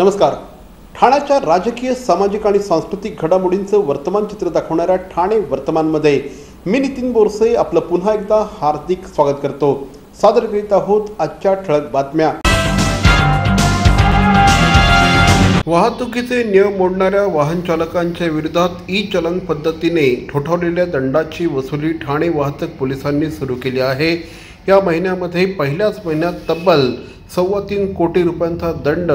नमस्कार. ठाण्याच्या राजकीय, सामाजिक आणि सांस्कृतिक घडामोडींचं वर्तमान चित्र दाखवणाऱ्या ठाणे वर्तमानमध्ये मी नितीन बोरसे आपलं पुन्हा एकदा हार्दिक स्वागत करतो. सादर करीत आहोत आजच्या ठळक बातम्या. वाहतुकीचे नियम मोडणाऱ्या वाहन चालकांच्या विरोधात ई चलन पद्धतीने ठोठावलेल्या दंडाची वसुली ठाणे वाहतूक पोलिसांनी सुरू केली आहे. या महिन्यामध्ये पहिल्याच महिन्यात तब्बल 3.25 कोटी रुपयांचा दंड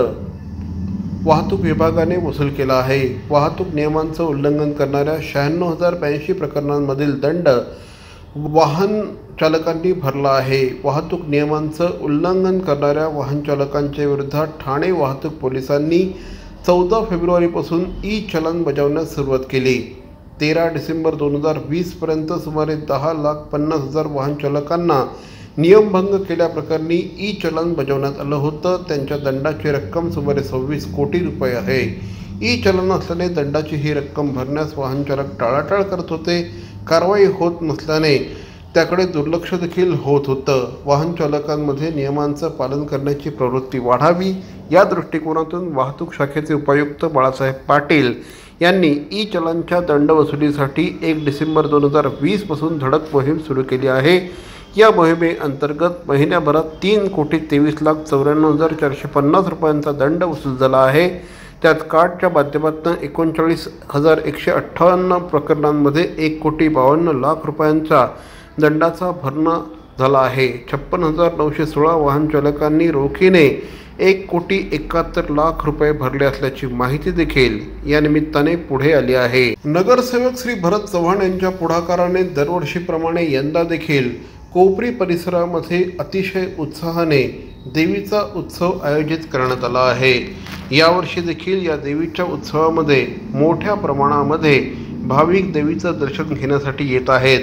वाहतूक विभागाने वसूल केला आहे. वाहतूक नियमांचं उल्लंघन करणाऱ्या 96,082 प्रकरणांमधील दंड वाहन चालकांनी भरला आहे. वाहतूक नियमांचं उल्लंघन करणाऱ्या वाहन चालकांच्या विरोधात ठाणे वाहतूक पोलिसांनी 14 फेब्रुवारीपासून ई चलन बजावण्यास सुरुवात केली. 13 डिसेंबर 2020 पर्यंत सुमारे 10,50,000 वाहन चालकांना नियमभंग केल्याप्रकरणी ई चलन बजावण्यात आलं होतं. त्यांच्या दंडाची रक्कम सुमारे 26 कोटी रुपये आहे. ई चलन असल्याने दंडाची ही रक्कम भरण्यास वाहन चालक टाळाटाळ करत होते. कारवाई होत नसल्याने त्याकडे दुर्लक्ष देखील होत होतं. वाहन चालकांमध्ये नियमांचं पालन करण्याची प्रवृत्ती वाढावी या दृष्टिकोनातून वाहतूक शाखेचे उपायुक्त बाळासाहेब पाटील यांनी ई चलनच्या दंड वसुलीसाठी 1 डिसेंबर 2020 पासून धडक मोहीम सुरू केली आहे. या मोहिमेअंतर्गत महिन्याभरात 3,23,94,450 रुपयांचा दंड वसूल झाला आहे. त्यात कार्डच्या माध्यमातून 39,158 प्रकरणांमध्ये 1,52,00,000 रुपयांचा दंडाचा भरणा झाला आहे. 56,916 वाहन चालकांनी रोखीने 1,71,00,000 रुपये भरले असल्याची माहिती देखील या निमित्ताने पुढे आली आहे. नगरसेवक श्री भरत चव्हाण यांच्या पुढाकाराने दरवर्षीप्रमाणे यंदा देखील कोपरी परिसरामध्ये अतिशय उत्साहाने देवीचा उत्सव आयोजित करण्यात आला आहे. यावर्षी देखील या देवीच्या उत्सवामध्ये मोठ्या प्रमाणामध्ये भाविक देवीचं दर्शन घेण्यासाठी येत आहेत.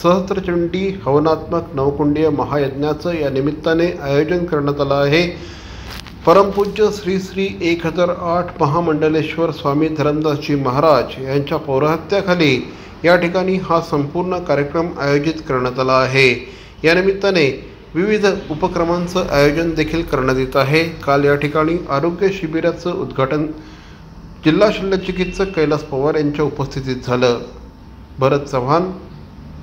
सहस्त्रचंडी हवनात्मक नवकुंडीय महायज्ञाचं या निमित्ताने आयोजन करण्यात आलं आहे. परमपूज्य श्री श्री 1008 महामंडलेश्वर स्वामी धरमदासजी महाराज यांच्या पौरोहित्याखाली या ठिकाणी हा संपूर्ण कार्यक्रम आयोजित करण्यात आला आहे. या निमित्ताने विविध उपक्रमांचं आयोजन देखील करण्यात येत आहे. काल या ठिकाणी आरोग्य शिबिराचं उद्घाटन जिल्हा शल्यचिकित्सक कैलास पवार यांच्या उपस्थितीत झालं. भरत चव्हाण,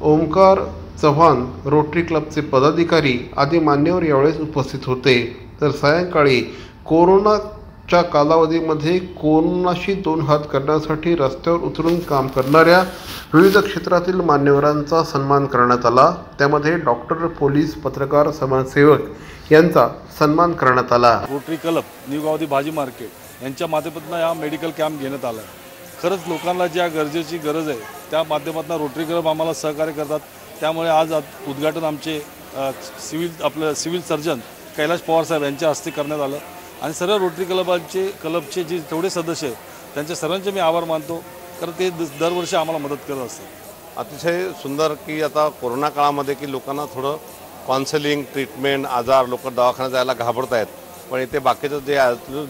ओमकार चव्हाण, रोटरी क्लबचे पदाधिकारी आदी मान्यवर यावेळेस उपस्थित होते. तर सायंकाळी कोरोनाच्या कालावधीमध्ये कोरोनाशी 2 हात करण्यासाठी रस्त्यावर उतरून काम करणाऱ्या विविध क्षेत्रातील मान्यवरांचा सन्मान करण्यात आला. त्यामध्ये डॉक्टर, पोलीस, पत्रकार, समाजसेवक यांचा सन्मान करण्यात आला. रोटरी क्लब न्यू गावदी भाजी मार्केट यांच्या माध्यमातून हा मेडिकल कॅम्प घेण्यात आला. खरंच लोकांना ज्या गरजेची गरज आहे त्या माध्यमातून रोटरी क्लब आम्हाला सहकार्य करतात. त्यामुळे आज उद्घाटन आमचे सिव्हिल सर्जन कैलास पवार साहेब यांच्या हस्ते करण्यात आलं आणि सर्व रोटरी क्लबचे जे तेवढे सदस्य आहेत त्यांच्या सर्वांचे मी आभार मानतो. कारण ते दरवर्षी आम्हाला मदत करत असतात. अतिशय सुंदर की आता कोरोना काळामध्ये की लोकांना थोडं काउन्सिलिंग, ट्रीटमेंट, आजार, लोक दवाखान्यात जायला घाबरत आहेत. पण इथे बाकीचं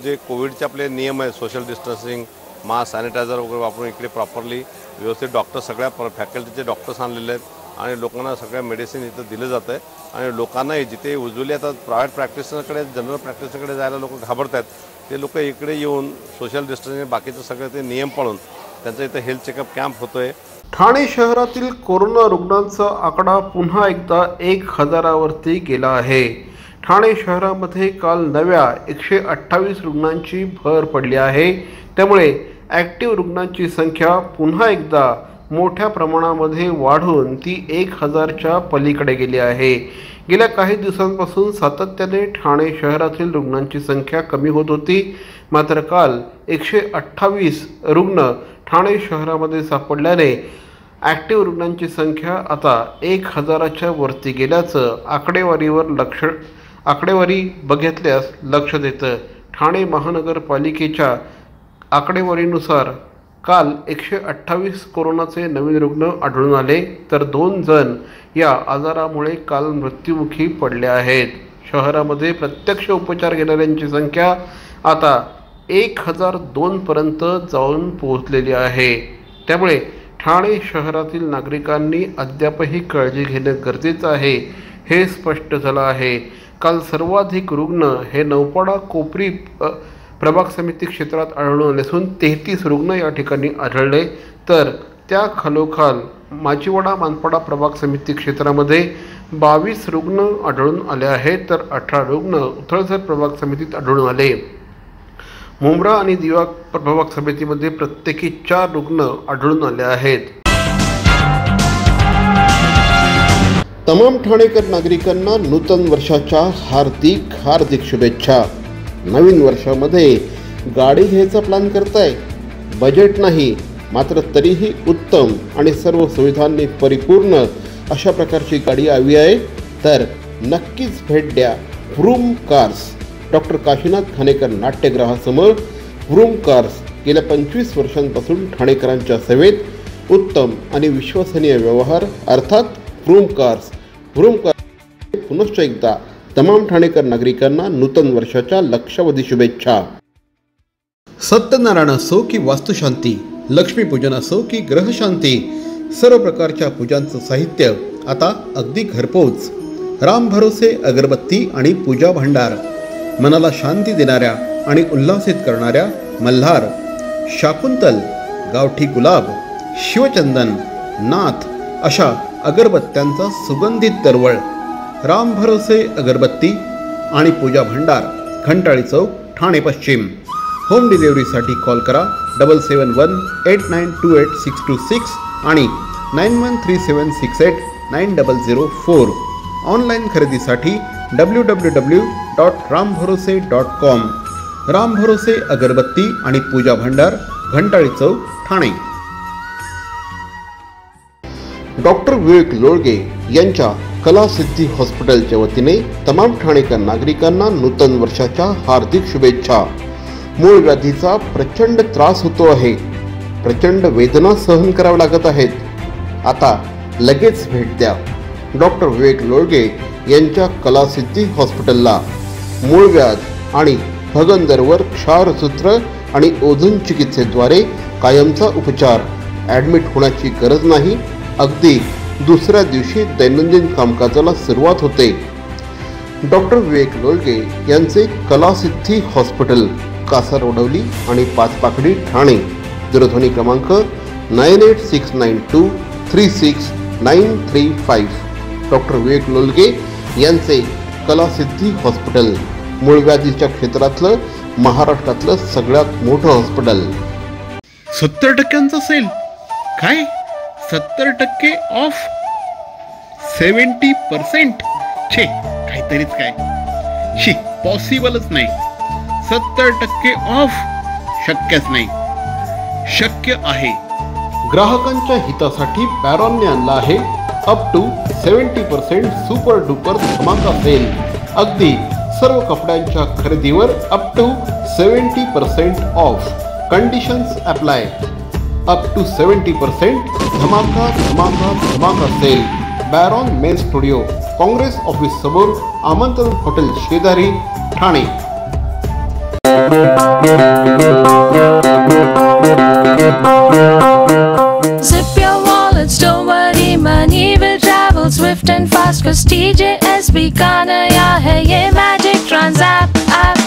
जे कोविडचे आपले नियम आहेत, सोशल डिस्टन्सिंग, मास्क, सॅनिटायझर वगैरे वापरून इकडे प्रॉपरली व्यवस्थित डॉक्टर, सगळ्या फॅकल्टीचे डॉक्टर्स आणलेले आहेत आणि लोकांना सगळ्या मेडिसिन इथं दिलं जातं आहे. आणि लोकांनाही जिथे उजवली आता प्रायव्हेट प्रॅक्टिशनकडे, जनरल प्रॅक्टिशनकडे जायला लोक घाबरत आहेत, ते लोक इकडे येऊन सोशल डिस्टन्सिंग बाकीचं सगळे ते नियम पाळून त्यांचा इथं हेल्थ चेकअप कॅम्प होतो आहे. ठाणे शहरातील कोरोना रुग्णांचा आकडा पुन्हा एकदा 1,000वरती गेला आहे. ठाणे शहरामध्ये काल नव्या 128 रुग्णांची भर पडली आहे. त्यामुळे ॲक्टिव्ह रुग्णांची संख्या पुन्हा एकदा मोठ्या प्रमाणामध्ये वाढून ती 1,000च्या पलीकडे गेली आहे. गेल्या काही दिवसांपासून सातत्याने ठाणे शहरातील रुग्णांची संख्या कमी होत होती. मात्र काल 128 रुग्ण ठाणे शहरामध्ये सापडल्याने ॲक्टिव्ह रुग्णांची संख्या आता 1,000च्या वरती गेल्याचं आकडेवारी बघितल्यास लक्षात येतं. ठाणे महानगरपालिकेच्या आकडेवारीनुसार काल 128 कोरोनाचे नवीन रुग्ण आढळून आले, तर 2 जण या आजारामुळे काल मृत्युमुखी पडले आहेत. शहरामध्ये प्रत्यक्ष उपचार घेणाऱ्यांची संख्या आता 1,002 पर्यंत जाऊन पोहोचलेली आहे. त्यामुळे ठाणे शहरातील नागरिकांनी अद्यापही काळजी घेणं गरजेचं आहे हे स्पष्ट झालं आहे. काल सर्वाधिक रुग्ण हे नौपाडा कोपरी प्रभाग समिती क्षेत्रात आढळून आले असून 33 रुग्ण या ठिकाणी आढळले, तर त्या खालोखाल माचीवाडा मानपाडा प्रभाग समिती क्षेत्रामध्ये 22 रुग्ण आढळून आले आहेत, तर 18 रुग्ण उथळसर प्रभाग समितीत आढळून आले. मुंब्रा आणि दिवा प्रभाग समितीमध्ये प्रत्येकी 4 रुग्ण आढळून आले आहेत. तमाम ठाणेकर नागरिकांना नूतन वर्षाच्या हार्दिक शुभेच्छा. नवीन वर्षामध्ये गाडी घ्यायचा प्लॅन करताय, बजेट नाही मात्र तरीही उत्तम आणि सर्व सुविधांनी परिपूर्ण अशा प्रकारची गाडी हवी आहे, तर नक्कीच भेट द्या Vroom cars. Doctor Kashinath Khanekar नाट्यगृहासमोर व्रूम कार्स गेल्या 25 वर्षांपासून ठाणेकरांच्या सेवेत उत्तम आणि विश्वसनीय व्यवहार अर्थात व्रूम कार्स. पुनश्च एकदा तमाम ठाणेकर नागरिकांना नूतन वर्षाच्या लक्षावधी शुभेच्छा. सत्यनारायण असो की वास्तुशांती, लक्ष्मीपूजन असो की ग्रहशांती, सर्व प्रकारच्या पूजांचं साहित्य आता अगदी घरपोच. राम भरोसे अगरबत्ती आणि पूजा भांडार, मनाला शांती देणाऱ्या आणि उल्हासित करणाऱ्या मल्हार, शाकुंतल, गावठी गुलाब, शिवचंदन, नाथ अशा अगरबत्त्यांचा सुगंधित दरवळ. राम भरोसे अगरबत्ती आणि पूजा भांडार, घंटाळी चौक, ठाणे पश्चिम. होम डिलिव्हरीसाठी कॉल करा 7718928626 आणि 9137689004. ऑनलाईन खरेदीसाठी www.rambharose.com. राम भरोसे अगरबत्ती आणि पूजा भांडार, घंटाळी चौक, ठाणे. डॉक्टर विवेक लोळगे यांच्या कलासिद्धी हॉस्पिटलच्या वतीने तमाम ठाणेकर नागरिकांना नूतन वर्षाच्या हार्दिक शुभेच्छा. मूळ व्याधीचा प्रचंड त्रास होतो आहे, प्रचंड वेदना सहन कराव्या लागत आहेत. आता लगेच भेट द्या डॉक्टर विवेक लोळगे यांच्या कलासिद्धी हॉस्पिटलला. मूळव्याध आणि भगंदरवर क्षारसूत्र आणि ओझोन चिकित्सेद्वारे कायमचा उपचार. ॲडमिट होण्याची गरज नाही, अगदी दुसऱ्या दिवशी दैनंदिन कामकाजाला सुरुवात होते. डॉक्टर विवेक लोळगे यांचे कलासिद्धी हॉस्पिटल, कासारवडवली आणि पाचपाकडी, ठाणे. दूरध्वनी क्रमांक 9869236935. डॉक्टर विवेक लोळगे यांचे कलासिद्धी हॉस्पिटल, मूळव्याधीच्या क्षेत्रातलं महाराष्ट्रातलं सगळ्यात मोठं हॉस्पिटल. 70% सेल. काय 70% ऑफ, 70%? छे, काहीतरीच काय. शी, पॉसिबलच नाही. 70% ऑफ शक्यच नाही. शक्य आहे. ग्राहकांच्या हितासाठी बॅरॉनने आणला आहे अप टू 70% सुपर डुपर धमाका सेल. अगदी सर्व कपड्यांच्या खरेदीवर up to 70% off. Conditions apply. Up to 70% धमाका धमाका धमाका sale. Baron men studio, Congress office समोर, आमंत्रण हॉटेल शेजारी, Thane. Zip your wallets, don't worry, money will travel swift and fast, cause TJSB का नया है ये magic Transapp app.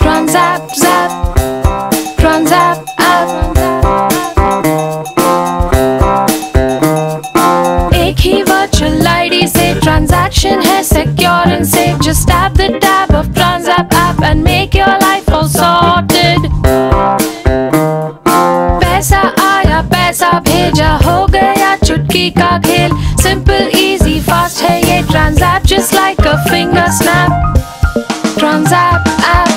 Transapp zap, Transapp app. एक ही virtual ID से transaction है secure and safe. Just tap the tab of Transapp app and make your life all sorted. पैसा आया पैसा भेजा, हो गया चुटकी का खेल. Simple, easy, fast है ये Transapp, just like a finger snap. Transapp app,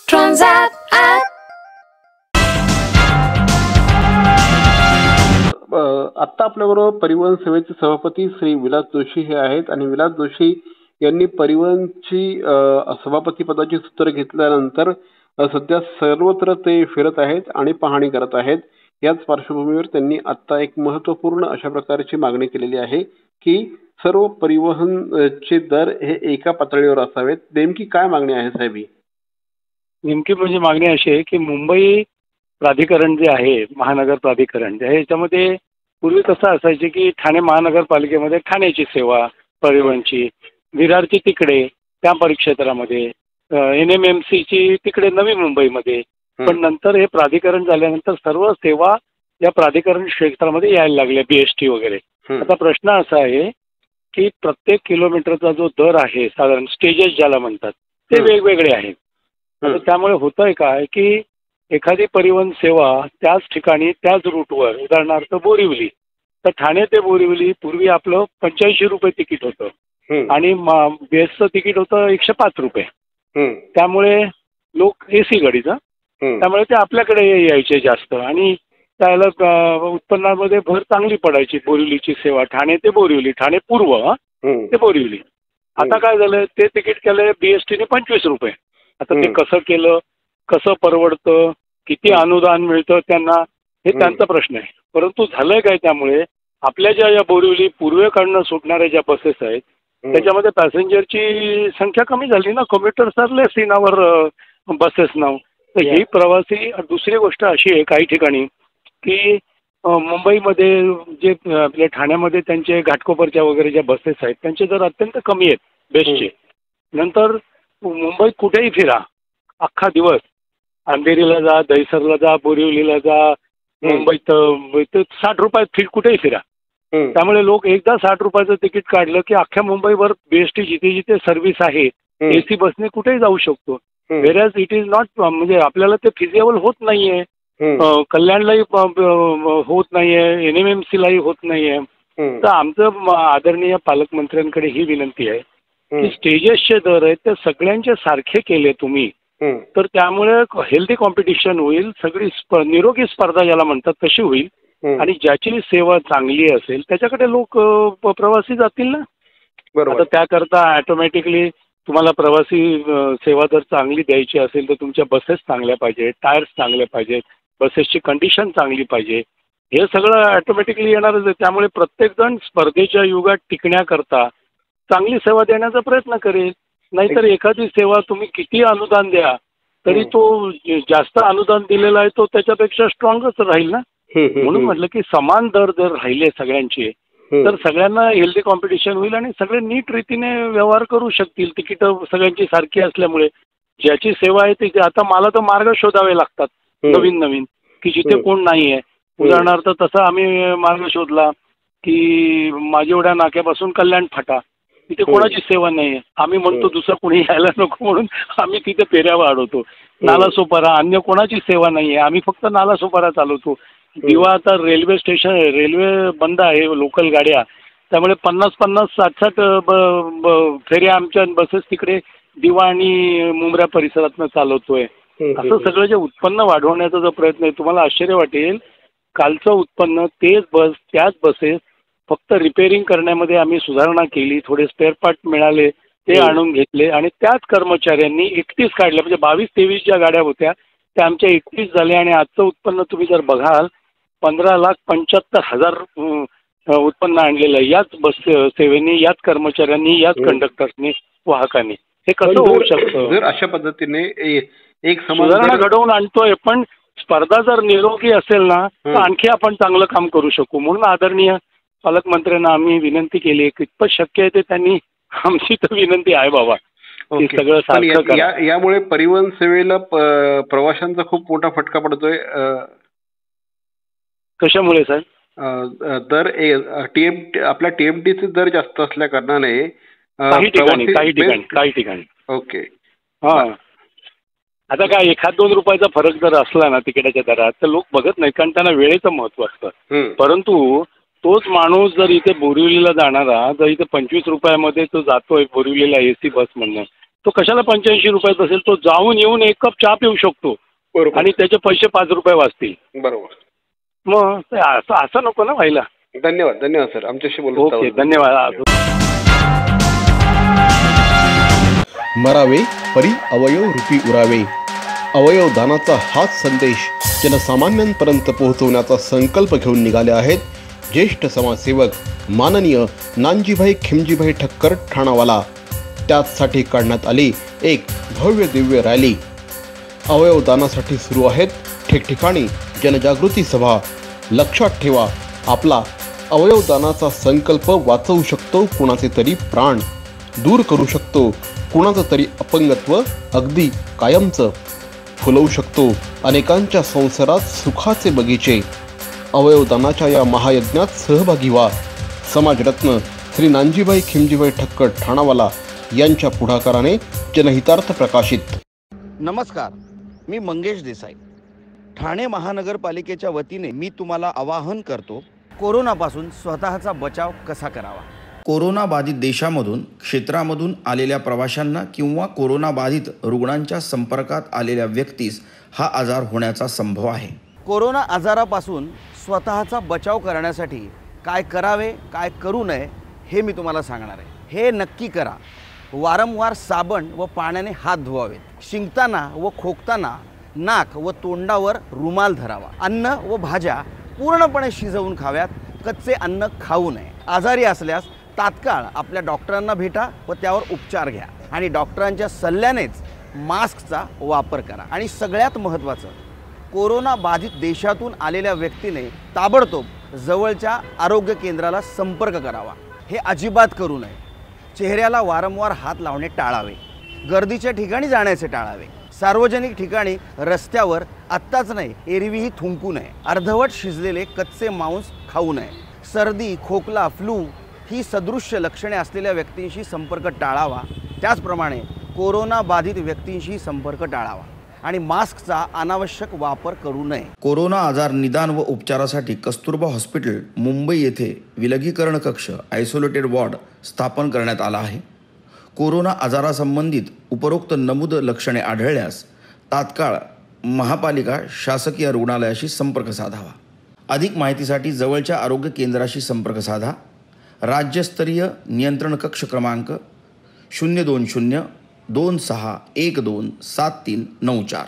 Transapp app. आत्ता आपल्याबरोबर परिवहन सेवेचे सभापती श्री विलास जोशी हे आहेत आणि विलास जोशी यांनी परिवहनची सभापती पदाची सूत्र घेतल्यानंतर सध्या सर्वत्र ते फिरत आहेत आणि पाहणी करत आहेत. याच पार्श्वभूमीवर त्यांनी आता एक महत्त्वपूर्ण अशा प्रकारची मागणी केलेली आहे की सर्व परिवहनचे दर हे एका पातळीवर असावेत. नेमकी काय मागणी आहे साहेब? नेमकी म्हणजे मागणी अशी आहे की मुंबई प्राधिकरण जे आहे, महानगर प्राधिकरण जे आहे, याच्यामध्ये पूर्वी कसं असायचे की ठाणे महानगरपालिकेमध्ये ठाण्याची सेवा परिवहनची, विरारची तिकडे त्या परिक्षेत्रामध्ये, NMMC तिकडे नवी मुंबईमध्ये. पण नंतर हे प्राधिकरण झाल्यानंतर सर्व सेवा या प्राधिकरण क्षेत्रामध्ये यायला लागल्या, BST वगैरे. आता प्रश्न असा आहे की प्रत्येक किलोमीटरचा जो दर आहे साधारण स्टेजेस ज्याला म्हणतात ते वेगवेगळे आहेत. आता त्यामुळे होतंय काय की एखादी परिवहन सेवा त्याच ठिकाणी त्याच रूटवर, उदाहरणार्थ बोरिवली, तर ठाणे ते बोरिवली पूर्वी आपलं 85 रुपये तिकीट होतं आणि बेसचं तिकीट होतं 105 रुपये. त्यामुळे लोक AC गाडीचं, त्यामुळे ते आपल्याकडे यायचे जास्त आणि त्याला उत्पन्नामध्ये भर चांगली पडायची. बोरिवलीची सेवा ठाणे ते बोरिवली, ठाणे पूर्व ते बोरिवली. आता काय झालं, ते तिकीट केलंय BSTने 25 रुपये. आता ते कसं केलं, कसं परवडतं, किती अनुदान मिळतं त्यांना, हे त्यांचा प्रश्न आहे. परंतु झालंय काय, त्यामुळे आपल्या या बोरिवली पूर्वेकडनं सुटणाऱ्या ज्या बसेस आहेत त्याच्यामध्ये पॅसेंजरची संख्या कमी झाली ना, commuters are less in our buses now. तर ही प्रवासी. दुसरी गोष्ट अशी आहे काही ठिकाणी की मुंबईमध्ये जे आपल्या ठाण्यामध्ये त्यांचे घाटकोपरच्या वगैरे ज्या बसेस आहेत त्यांचे दर अत्यंत कमी आहेत बेस्टचे. नंतर मुंबईत कुठेही फिरा, अख्खा दिवस अंधेरीला जा, दहिसरला जा, बोरिवलीला जा, मुंबईत 60 रुपयात कुठेही फिरा. त्यामुळे लोक एकदा 60 रुपयाचं तिकीट काढलं की अख्ख्या मुंबईभर BST जिथे जिथे सर्व्हिस आहे AC बसने कुठेही जाऊ शकतो. व्हेरॅज इट इज नॉट, म्हणजे आपल्याला ते फिजिबल होत नाहीये. कल्याणलाही होत नाहीये, NMMCलाही होत नाहीये. तर आमचं आदरणीय पालकमंत्र्यांकडे ही विनंती आहे की स्टेजेसचे दर आहेत ते सगळ्यांचे सारखे केले तुम्ही तर त्यामुळे हेल्दी कॉम्पिटिशन होईल, सगळी निरोगी स्पर्धा ज्याला म्हणतात तशी होईल आणि ज्याची सेवा चांगली असेल त्याच्याकडे लोक प्रवासी जातील ना. आता त्याकरता ऑटोमॅटिकली तुम्हाला प्रवासी सेवा जर चांगली द्यायची असेल तर तुमच्या बसेस चांगल्या पाहिजेत, टायर्स चांगले पाहिजेत, बसेसची कंडिशन चांगली पाहिजे. हे सगळं ऑटोमॅटिकली येणारच आहे. त्यामुळे प्रत्येकजण स्पर्धेच्या युगात टिकण्याकरता चांगली सेवा देण्याचा प्रयत्न करेल. नाहीतर एखादी सेवा तुम्ही किती अनुदान द्या तरी तो जास्त अनुदान दिलेला आहे तो त्याच्यापेक्षा स्ट्रॉंगच राहील ना. म्हणून म्हटलं की समान दर जर राहिले सगळ्यांचे तर सगळ्यांना हेल्दी कॉम्पिटिशन होईल आणि सगळे नीट रीतीने व्यवहार करू शकतील. तिकीटं सगळ्यांची सारखी असल्यामुळे ज्याची सेवा आहे तिथे आता मला तर मार्ग शोधावे लागतात नवीन नवीन की जिथे कोण नाही आहे. उदाहरणार्थ तसा आम्ही मार्ग शोधला की माझेवड्या नाक्यापासून कल्याण फाटा तिथे कोणाची सेवा नाही आहे. आम्ही म्हणतो दुसरं कोणी यायला नको म्हणून आम्ही तिथे फेऱ्या वाढवतो. नालासोपारा अन्य कोणाची सेवा नाही आहे, आम्ही फक्त नालासोपारा चालवतो. दिवा आता रेल्वे स्टेशन, रेल्वे बंद आहे, लोकल गाड्या, त्यामुळे 50-50, 60-60 फेऱ्या आमच्या बसेस तिकडे दिवा आणि मुंब्रा परिसरातनं चालवतोय. असं सगळं जे उत्पन्न वाढवण्याचा जो प्रयत्न आहे, तुम्हाला आश्चर्य वाटेल कालचं उत्पन्न तेच बस त्याच बसेस फक्त रिपेअरिंग करण्यामध्ये आम्ही सुधारणा केली, थोडे स्पेअर पार्ट मिळाले ते आणून घेतले आणि त्याच कर्मचाऱ्यांनी 31 काढल्या. म्हणजे 22-23 ज्या गाड्या होत्या त्या आमच्या 31 झाल्या आणि आजचं उत्पन्न तुम्ही जर बघाल 15,75,000 उत्पन्न आणलेलं आहे याच बस सेवेने, याच कर्मचाऱ्यांनी, याच कंडक्टर्सनी, वाहकांनी. हे कसं होऊ शकतं? जर अशा पद्धतीने एक सुधारणा घडवून आणतोय पण स्पर्धा जर निरोगी असेल ना तर आणखी आपण चांगलं काम करू शकू. म्हणून आदरणीय पालकमंत्र्यांना आम्ही विनंती केली, कितपत शक्य आहे ते त्यांनी आमची तर विनंती आहे बाबा की सगळं सारखं करा. यामुळे परिवहन सेवेला प्रवाशांचा खूप मोठा फटका पडतोय. कशामुळे सर? दर आपल्या TMTचे दर जास्त असल्या कारणाने काही ठिकाणी ओके. हा आता काय 1-2 रुपयाचा फरक जर असला ना तिकिटाच्या दरात तर लोक बघत नाहीत कारण त्यांना वेळेचं महत्व असतं. परंतु तोच माणूस जर इथे बोरिवलीला जाणारा जर इथे 25 रुपयामध्ये तो जातोय बोरिवलीला AC बस म्हणून, तो कशाला 85 रुपयात असेल? तो जाऊन येऊन 1 कप चहा पिऊ शकतो आणि त्याचे पैसे 5 रुपये वाचतील. बरोबर. मग असं नको ना व्हायला. धन्यवाद सर, आमच्याशी बोलून. ओके, धन्यवाद. मरावे परी अवयव रूपी उरावे. अवयव दानाचा हाच संदेश जनसामान्यांपर्यंत पोहोचवण्याचा संकल्प घेऊन निघाले आहेत ज्येष्ठ समाजसेवक माननीय नानजीभाई खिमजीभाई ठक्कर ठाणावाला. त्याचसाठी काढण्यात आली एक भव्य दिव्य रॅली. अवयव दानासाठी सुरू आहेत ठिकठिकाणी जनजागृती सभा. लक्षात ठेवा, आपला अवयव दानाचा संकल्प वाचवू शकतो कुणाचे तरी प्राण, दूर करू शकतो कुणाचं तरी अपंगत्व अगदी कायमचं फुलवू शकतो अनेकांच्या संसारात सुखाचे बगीचे। अवयवदानाच्या या महायज्ञात सहभागी व्हा। समाजरत्न श्री नानजीबाई खिमजीबाई ठक्कर ठाणावाला यांच्या पुढाकाराने जनहितार्थ प्रकाशित। नमस्कार, मी मंगेश देसाई। ठाणे महानगरपालिकेच्या वतीने मी तुम्हाला आवाहन करतो, कोरोनापासून स्वतःचा बचाव कसा करावा। कोरोना बाधित देशामधून क्षेत्रामधून आलेल्या प्रवाशांना किंवा कोरोना बाधित रुग्णांच्या संपर्कात आलेल्या व्यक्तीस हा आजार होण्याचा संभव आहे। कोरोना आजारापासून स्वतःचा बचाव करण्यासाठी काय करावे काय करू नये हे मी तुम्हाला सांगणार आहे। हे नक्की करा, वारंवार साबण व पाण्याने हात धुवावेत। शिंकताना व खोकताना नाक व तोंडावर रुमाल धरावा। अन्न व भाज्या पूर्णपणे शिजवून खाव्यात, कच्चे अन्न खाऊ नये। आजारी असल्यास तात्काळ आपल्या डॉक्टरांना भेटा व त्यावर उपचार घ्या आणि डॉक्टरांच्या सल्ल्यानेच मास्कचा वापर करा। आणि सगळ्यात महत्त्वाचं, कोरोना बाधित देशातून आलेल्या व्यक्तीने ताबडतोब जवळच्या आरोग्य केंद्राला संपर्क करावा। हे अजिबात करू नये। चेहऱ्याला वारंवार हात लावणे टाळावे। गर्दीच्या ठिकाणी जाण्याचे टाळावे। सार्वजनिक ठिकाणी रस्त्यावर आत्ताच नाही एरवीही थुंकू नये। अर्धवट शिजलेले कच्चे मांस खाऊ नये। सर्दी, खोकला, फ्लू ही सदृश्य लक्षणे असलेल्या व्यक्तींशी संपर्क टाळावा। त्याचप्रमाणे कोरोना बाधित व्यक्तींशी संपर्क टाळावा आणि मास्कचा अनावश्यक वापर करू नये। कोरोना आजार निदान व उपचारासाठी कस्तुरबा हॉस्पिटल मुंबई येथे विलगीकरण कक्ष आयसोलेटेड वॉर्ड स्थापन करण्यात आला आहे। कोरोना आजारासंबंधित उपरोक्त नमूद लक्षणे आढळल्यास तात्काळ महापालिका शासकीय रुग्णालयाशी संपर्क साधावा। अधिक माहितीसाठी जवळच्या आरोग्य केंद्राशी संपर्क साधा। राज्यस्तरीय नियंत्रण कक्ष क्रमांक 020 2612 7394।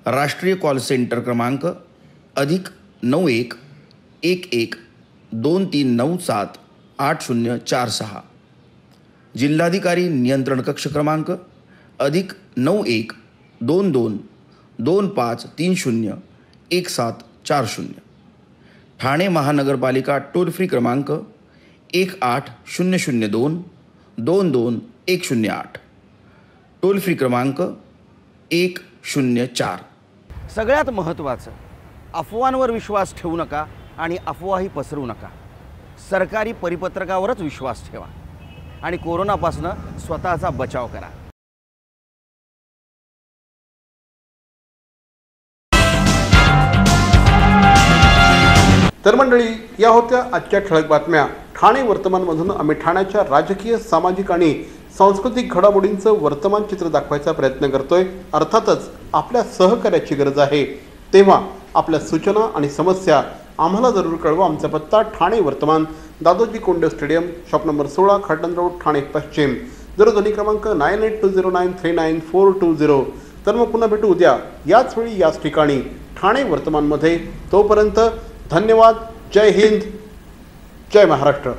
राष्ट्रीय कॉल सेंटर क्रमांक +91 11 2397 8046। जिल्हाधिकारी नियंत्रण कक्ष क्रमांक +91 22 25 30 1740। ठाणे महानगरपालिका टोल फ्री क्रमांक 18002 22 108। टोल फ्री क्रमांक 104। सगळ्यात महत्त्वाचं, अफवांवर विश्वास ठेवू नका आणि अफवाही पसरवू नका। सरकारी परिपत्रकावरच विश्वास ठेवा आणि कोरोनापासून स्वतःचा बचाव करा। तर मंडळी, या होत्या आजच्या ठळक बातम्या। ठाणे वर्तमानमधून आम्ही ठाण्याच्या राजकीय, सामाजिक आणि सांस्कृतिक घडामोडींचं वर्तमान चित्र दाखवायचा प्रयत्न करतोय। अर्थातच आपल्या सहकार्याची गरज आहे, तेव्हा आपल्या सूचना आणि समस्या आम्हाला जरूर कळवा। आमचा पत्ता ठाणे वर्तमान, Dadoji Konde stadium, shop number 16, Khatan road, Thane पश्चिम। दूरध्वनी क्रमांक 9820939420। तर मग पुन्हा भेटू उद्या याच वेळी याच ठिकाणी ठाणे वर्तमानमध्ये। तोपर्यंत धन्यवाद। जय हिंद, जय महाराष्ट्र।